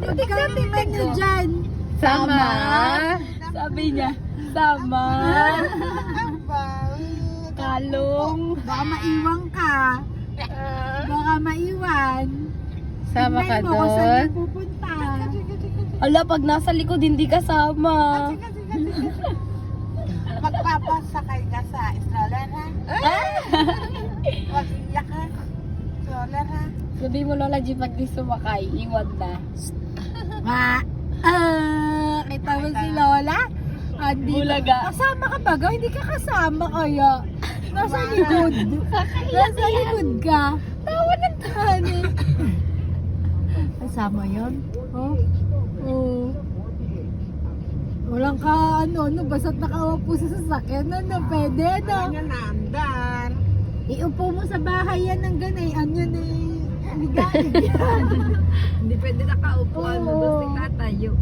Pagkalingan nyo dyan. Sama. Sabi niya, sama. Kalong. Baka maiwan ka. Baka maiwan. Sama ka Tingnan mo kung saan doon. yung pupunta. Ala, pag nasa likod, hindi kasama. Magpapasakay ka sa stroller ha? Huwag iyak ha? Stroller ha? Sabi mo, Lola G, pag di sumakay, iwan na. Kita mo si Lola? Andi, Bulaga. kasama ka ba? Hindi ka kasama kaya. Nasa likod. Nasa likod ka. Tawa ng tani. Kasama yun? Oh? Oo. Walang ka, basta't nakaupo sa sasakyan, pwede, Ano na, andar. Iupo mo sa bahay yan ng ganay, ligalig yan. Hindi pwede nakaupo, Oo. tatayo.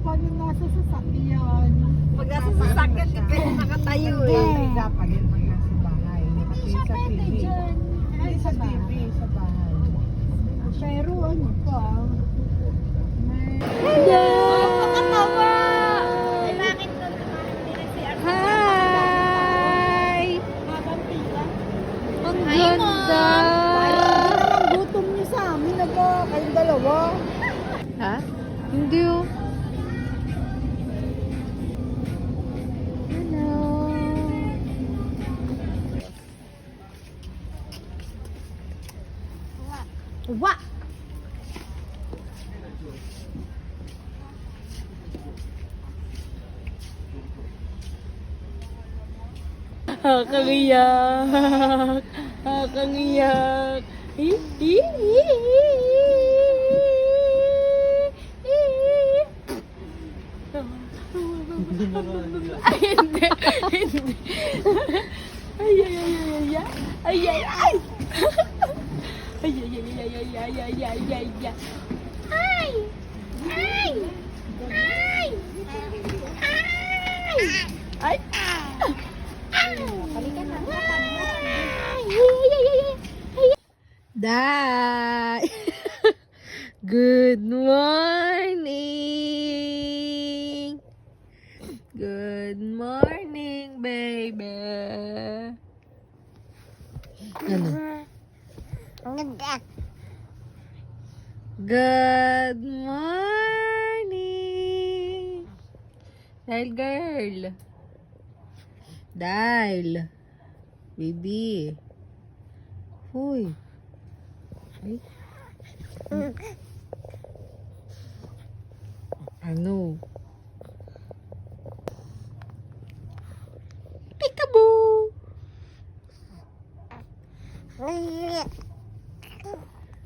Paano nasa sasakyan? Pag nasa sasakyan, hindi pwede nakatayo Hindi. Dapat din pag nasa bahay. Kasi sa Pwede TV. dyan. Hindi sa TV, sa bahay. Pero ano pa? Hi! Ang ganda! Parang gutom niyo sa amin na ba? Kayong dalawa. Ha? Hindi oh. Hello. Wa! Hakangiyak! Hakangiyak! Ay, hindi! Hindi! Ay, ay, ay, ay, ay, ay, ay! Ay, ay, ay, ay, ay, ay, ay, ay, ay, ay, ay! Ay! Ay! Ay! Ay! Day! Good morning! Good morning, baby! Ano? Good morning! Dahil girl. Dahil. Baby. Hoy. Ay. Ano? Peekaboo!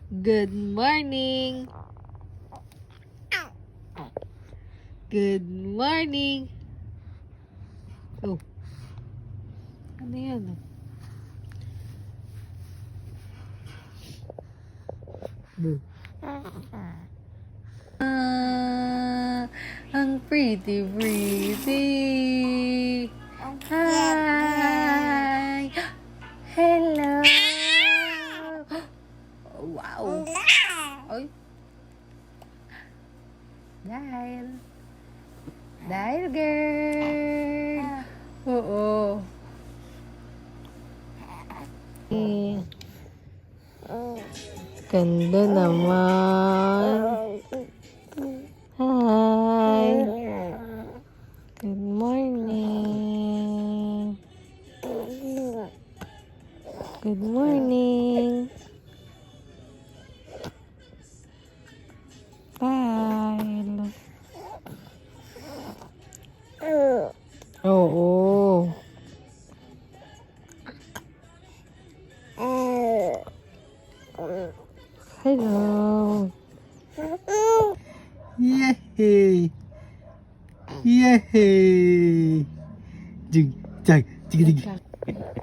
Good morning! Good morning! Oh. Ano yan? Boo. Ang pretty. Hi! Hello! Wow! Oy! Dahil girl! Oo. Ganda naman. Hi. Good morning. Good morning. Bye. Oo. Hello. Yay! Yay! Jig, jag, jig, jig.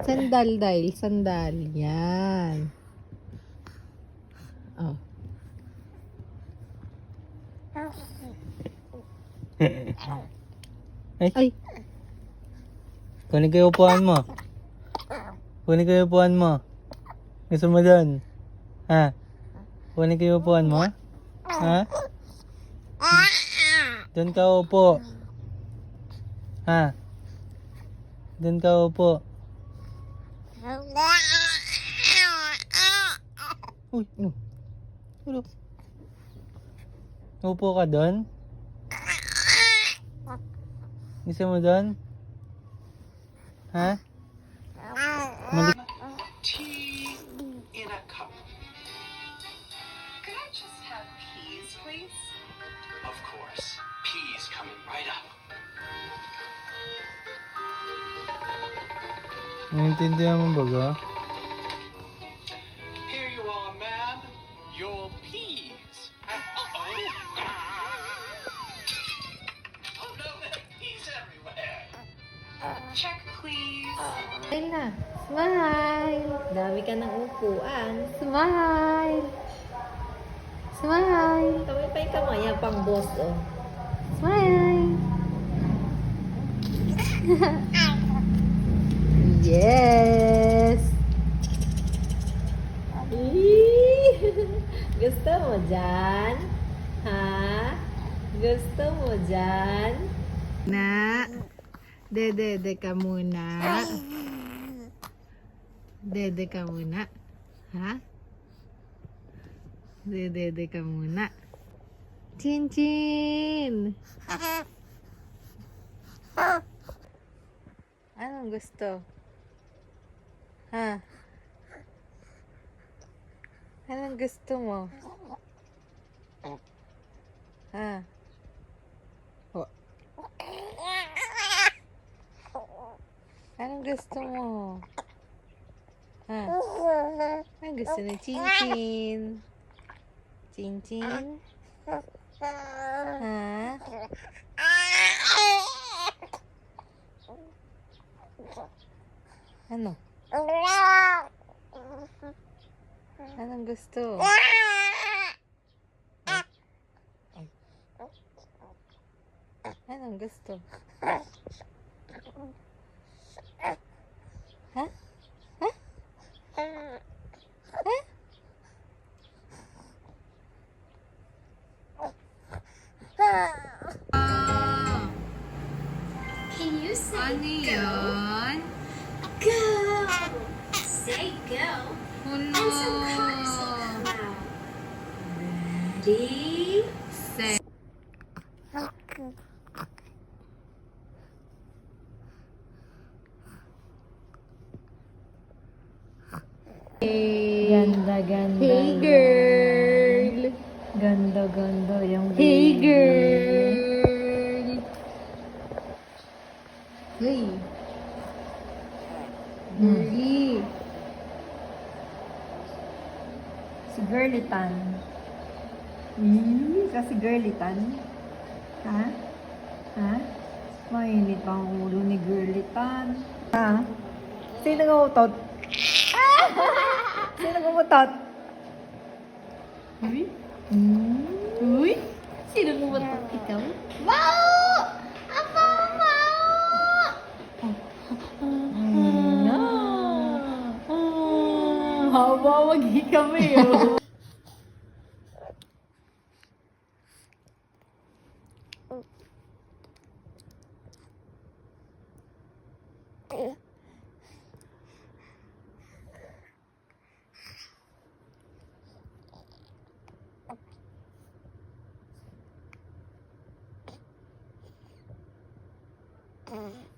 Sandal, Dahil. Sandal. Yan. Oh. Ay. Kunin ko yung upuan mo. Kunin ko yung upuan mo. Gusto mo doon? Ha? Kunin ko yung upuan mo? Ha? Doon ka upo. Ha? Doon ka upo. Uy, ano? Ano? Upo ka doon? Gusto mo doon? Ha? Malik. Tea in a cup. Could I just have peas, please? Of course. Peas coming right up. Naiintindihan mo ba ga? Here you are, ma'am. Your peas. Uh-oh. Oh no, there are peas everywhere. Check, please. Smile na. Smile. Dami ka ng upuan. Smile. Smile. Kamay pa yung kamay, yan, pang boss, oh. Smile. Yes. Gusto mo dyan? Ha? Gusto mo dyan? Na. Dede ka muna. Dede ka muna. Ha? Dede ka muna. Chin chin. Anong gusto? Ha? Anong gusto mo? Ha? Oh. Anong gusto mo? Ha? Anong gusto ni Chin Chin? Chin Chin? Ha? Ano? Anong gusto? Anong gusto? Ha? Ha? Ha? Can you say Ano yun? go? Say go. Hello. And some cars will come out. Ready? Say. Ganda, ganda. Hey girl. Ganda, ganda. Yung Hey baby. girl. Hey. Girly. Si Girly Tan. Kasi Girly Tan. Ha? Ha? Mainit ang ulo ni Girly Tan. Ha? Sino nag-uutot? Sino nag-uutot? Uy. Hmm? Uy. Sino gumatot? Ikaw? Wow! Apa, wow! No. Haba, wagi kami oh. Mm.